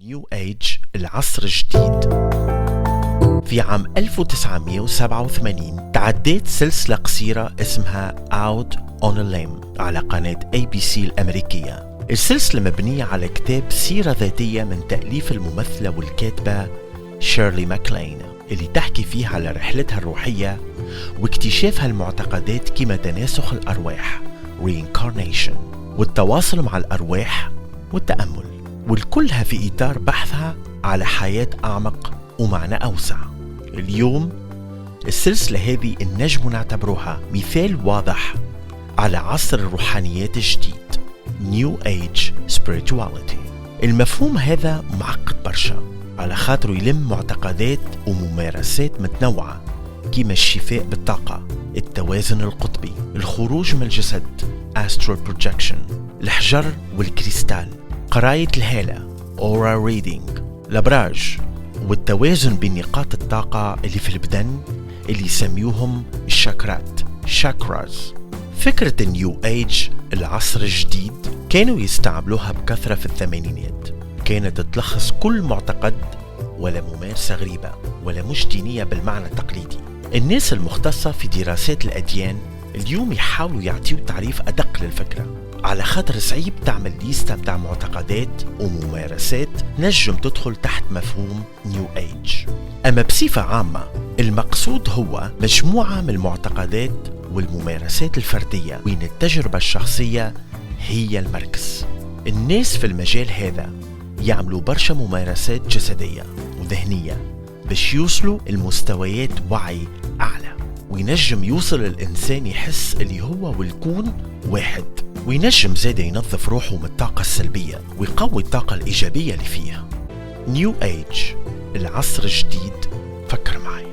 نيو ايج العصر الجديد. في عام 1987 تعديت سلسلة قصيرة اسمها Out on a Limb على قناة ABC الأمريكية. السلسلة مبنية على كتاب سيرة ذاتية من تأليف الممثلة والكاتبة شيرلي ماكلين، اللي تحكي فيها على رحلتها الروحية واكتشافها المعتقدات كما تناسخ الأرواح Reincarnation والتواصل مع الأرواح والتأمل، والكلها في إطار بحثها على حياة أعمق ومعنى أوسع. اليوم السلسلة هذه النجم نعتبروها مثال واضح على عصر الروحانيات الجديد New Age Spirituality. المفهوم هذا معقد برشا على خاطره يلم معتقدات وممارسات متنوعة كما الشفاء بالطاقة، التوازن القطبي، الخروج من الجسد Astral Projection، الحجر والكريستال، قراية الهالة Aura Reading، الأبراج، والتوازن بين نقاط الطاقة اللي في البدن اللي يسميوهم الشاكرات Chakras. فكرة النيو ايج العصر الجديد كانوا يستعملوها بكثرة في الثمانينات، كانت تلخص كل معتقد ولا ممارسة غريبة ولا مش دينية بالمعنى التقليدي. الناس المختصة في دراسات الأديان اليوم يحاولوا يعطيوا تعريف أدق للفكرة، على خاطر صعيب تعمل ليستة متاع معتقدات وممارسات نجم تدخل تحت مفهوم نيو ايج. أما بصفة عامة المقصود هو مجموعة من المعتقدات والممارسات الفردية وين التجربة الشخصية هي المركز. الناس في المجال هذا يعملوا برشا ممارسات جسدية وذهنية باش يوصلوا المستويات وعي أعلى، وينجم يوصل الإنسان يحس اللي هو والكون واحد، وينجم زادا ينظف روحه من الطاقة السلبية ويقوي الطاقة الإيجابية اللي فيه. نيو ايج العصر الجديد، فكر معي.